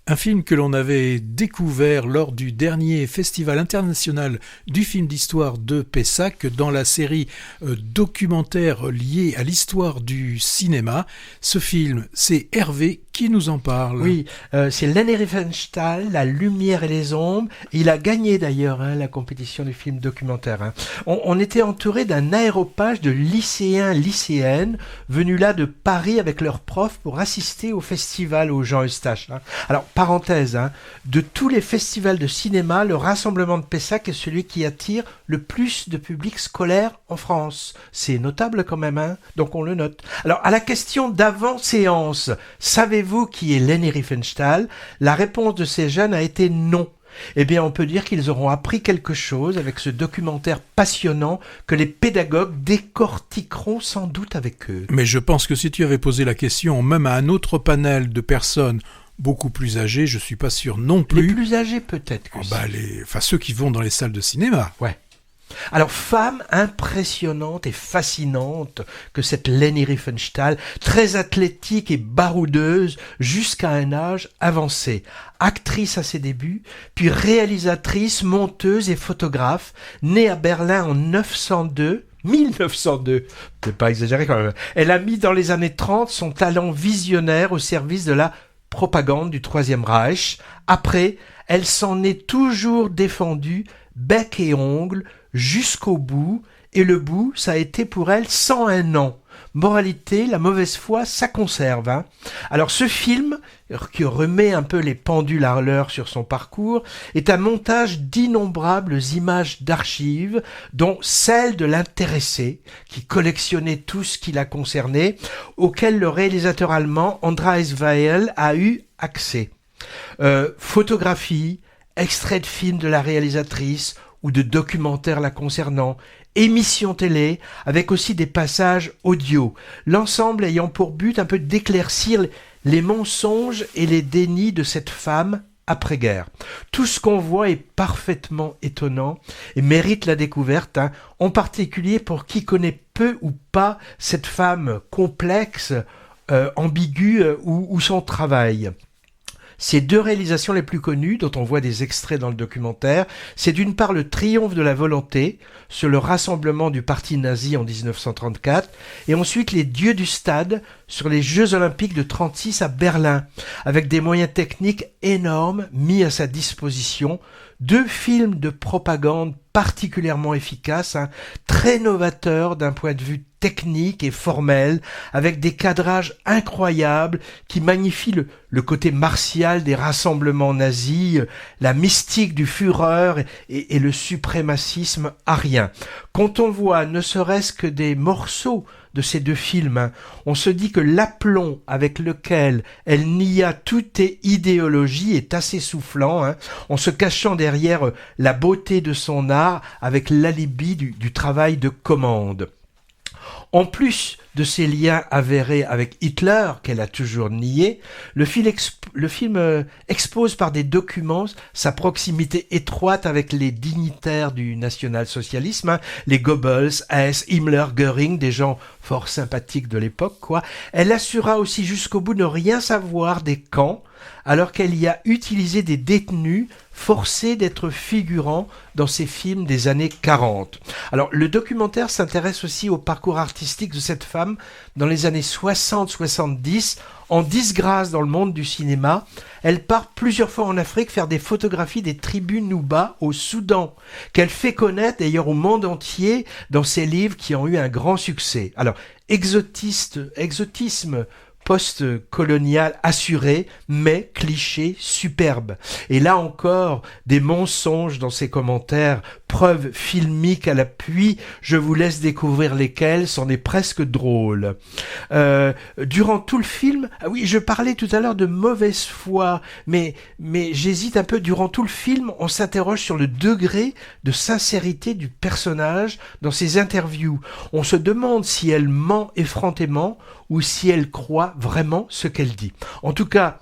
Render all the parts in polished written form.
Un film que l'on avait découvert lors du dernier Festival international du film d'histoire de Pessac dans la série documentaire liée à l'histoire du cinéma. Ce film, c'est Hervé qui nous en parle. Oui, c'est Leni Riefenstahl, La lumière et les ombres. Il a gagné d'ailleurs la compétition du film documentaire. On était entouré d'un aéropage de lycéennes venus là de Paris avec leurs profs pour assister au festival au Jean Eustache. Alors, parenthèse, de tous les festivals de cinéma, le rassemblement de Pessac est celui qui attire le plus de public scolaire en France. C'est notable quand même, donc on le note. Alors, à la question d'avant-séance, savez-vous qui est Leni Riefenstahl? La réponse de ces jeunes a été non. Eh bien, on peut dire qu'ils auront appris quelque chose avec ce documentaire passionnant que les pédagogues décortiqueront sans doute avec eux. Mais je pense que si tu avais posé la question même à un autre panel de personnes beaucoup plus âgées, je suis pas sûr non plus. Les plus âgés peut-être que ceux qui vont dans les salles de cinéma. Ouais. Alors, femme impressionnante et fascinante que cette Leni Riefenstahl, très athlétique et baroudeuse jusqu'à un âge avancé. Actrice à ses débuts, puis réalisatrice, monteuse et photographe, née à Berlin en 1902, c'est pas exagéré quand même. Elle a mis dans les années 30 son talent visionnaire au service de la propagande du Troisième Reich. Après, elle s'en est toujours défendue, bec et ongles, jusqu'au bout, et le bout, ça a été pour elle 101 ans. Moralité, la mauvaise foi, ça conserve. Alors ce film, qui remet un peu les pendules à l'heure sur son parcours, est un montage d'innombrables images d'archives, dont celle de l'intéressé, qui collectionnait tout ce qui la concernait, auquel le réalisateur allemand Andreas Weil a eu accès. Photographies, extraits de films de la réalisatrice, ou de documentaires la concernant, émissions télé, avec aussi des passages audio, l'ensemble ayant pour but un peu d'éclaircir les mensonges et les dénis de cette femme après-guerre. Tout ce qu'on voit est parfaitement étonnant et mérite la découverte, en particulier pour qui connaît peu ou pas cette femme complexe, ambiguë ou son travail. Ces deux réalisations les plus connues, dont on voit des extraits dans le documentaire, c'est d'une part le triomphe de la volonté sur le rassemblement du parti nazi en 1934, et ensuite les dieux du stade sur les Jeux Olympiques de 1936 à Berlin, avec des moyens techniques énormes mis à sa disposition, deux films de propagande particulièrement efficaces, très novateurs d'un point de vue technique et formel, avec des cadrages incroyables qui magnifient le côté martial des rassemblements nazis, la mystique du Führer et le suprémacisme arien. Quand on voit ne serait-ce que des morceaux de ces deux films, on se dit que l'aplomb avec lequel elle nia toute idéologie est assez soufflant, en se cachant derrière la beauté de son art avec l'alibi du travail de commande. En plus de ses liens avérés avec Hitler, qu'elle a toujours nié, le film expose par des documents sa proximité étroite avec les dignitaires du national-socialisme, les Goebbels, Hess, Himmler, Göring, des gens fort sympathiques de l'époque, quoi. Elle assura aussi jusqu'au bout ne rien savoir des camps, alors qu'elle y a utilisé des détenus forcés d'être figurants dans ses films des années 40. Alors, le documentaire s'intéresse aussi au parcours artistique de cette femme dans les années 60-70, en disgrâce dans le monde du cinéma. Elle part plusieurs fois en Afrique faire des photographies des tribus Nuba au Soudan, qu'elle fait connaître d'ailleurs au monde entier dans ses livres qui ont eu un grand succès. Alors, exotisme post-colonial assuré, mais cliché superbe. Et là encore, des mensonges dans ses commentaires, preuves filmiques à l'appui, je vous laisse découvrir lesquelles, c'en est presque drôle. Durant tout le film, oui, je parlais tout à l'heure de mauvaise foi, mais j'hésite un peu, durant tout le film, on s'interroge sur le degré de sincérité du personnage dans ses interviews. On se demande si elle ment effrontément ou si elle croit vraiment ce qu'elle dit. En tout cas,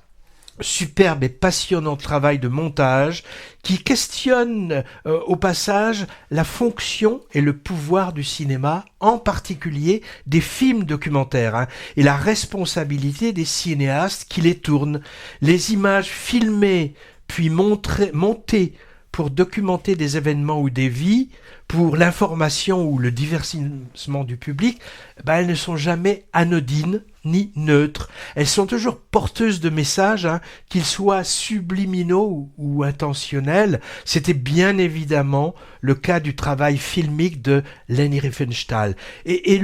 superbe et passionnant travail de montage qui questionne au passage la fonction et le pouvoir du cinéma, en particulier des films documentaires, et la responsabilité des cinéastes qui les tournent. Les images filmées puis montées pour documenter des événements ou des vies, pour l'information ou le divertissement du public, elles ne sont jamais anodines ni neutres. Elles sont toujours porteuses de messages, qu'ils soient subliminaux ou intentionnels. C'était bien évidemment le cas du travail filmique de Leni Riefenstahl. Et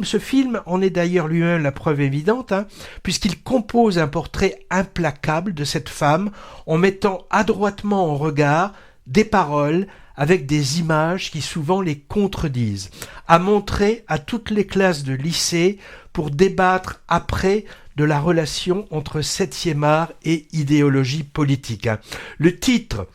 ce film en est d'ailleurs lui-même la preuve évidente, puisqu'il compose un portrait implacable de cette femme en mettant adroitement en regard des paroles avec des images qui souvent les contredisent, à montrer à toutes les classes de lycée pour débattre après de la relation entre 7e art et idéologie politique. Le titre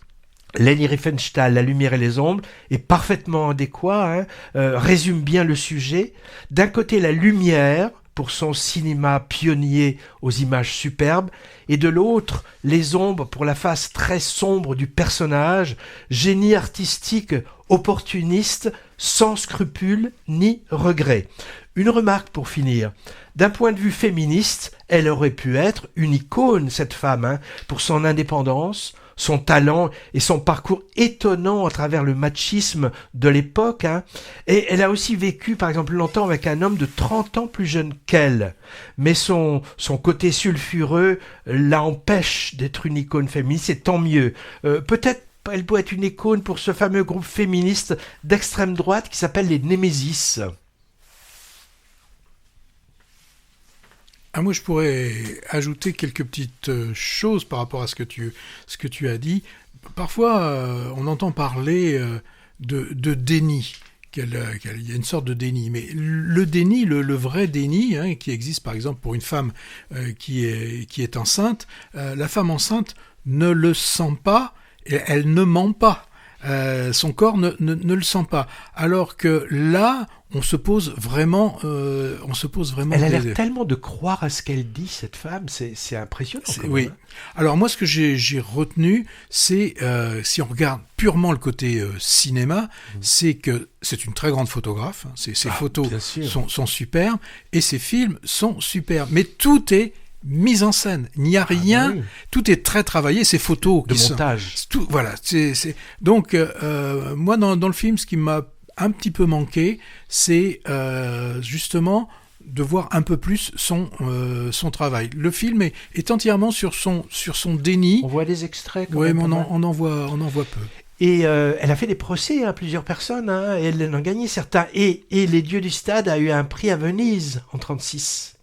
Leni Riefenstahl, La lumière et les ombres, est parfaitement adéquat, résume bien le sujet. D'un côté, la lumière, pour son cinéma pionnier aux images superbes, et de l'autre, les ombres pour la face très sombre du personnage, génie artistique opportuniste, sans scrupules ni regrets. Une remarque pour finir. D'un point de vue féministe, elle aurait pu être une icône, cette femme, pour son indépendance, son talent et son parcours étonnant à travers le machisme de l'époque. Et elle a aussi vécu, par exemple, longtemps avec un homme de 30 ans plus jeune qu'elle. Mais son côté sulfureux l'empêche d'être une icône féministe, et tant mieux. Peut-être elle doit être une icône pour ce fameux groupe féministe d'extrême droite qui s'appelle les Némésis. Moi, je pourrais ajouter quelques petites choses par rapport à ce que tu as dit. Parfois, on entend parler de déni. Il y a une sorte de déni. Mais le déni, le vrai déni, qui existe par exemple pour une femme qui est enceinte, la femme enceinte ne le sent pas et elle ne ment pas. Son corps ne le sent pas. Alors que là, on se pose vraiment. Elle a l'air tellement de croire à ce qu'elle dit, cette femme. C'est impressionnant. Oui. Alors moi, ce que j'ai retenu, c'est si on regarde purement le côté cinéma, c'est que c'est une très grande photographe. Ses photos sont superbes et ses films sont superbes. Mais tout est mise en scène, il n'y a rien, tout est très travaillé, ces photos de montage. Voilà, donc moi dans le film, ce qui m'a un petit peu manqué, c'est justement de voir un peu plus son travail. Le film est entièrement sur son déni. On voit des extraits. Oui, mais on en voit peu. Et elle a fait des procès à plusieurs personnes, et elle en a gagné certains. Et Les Dieux du Stade a eu un prix à Venise en 1936.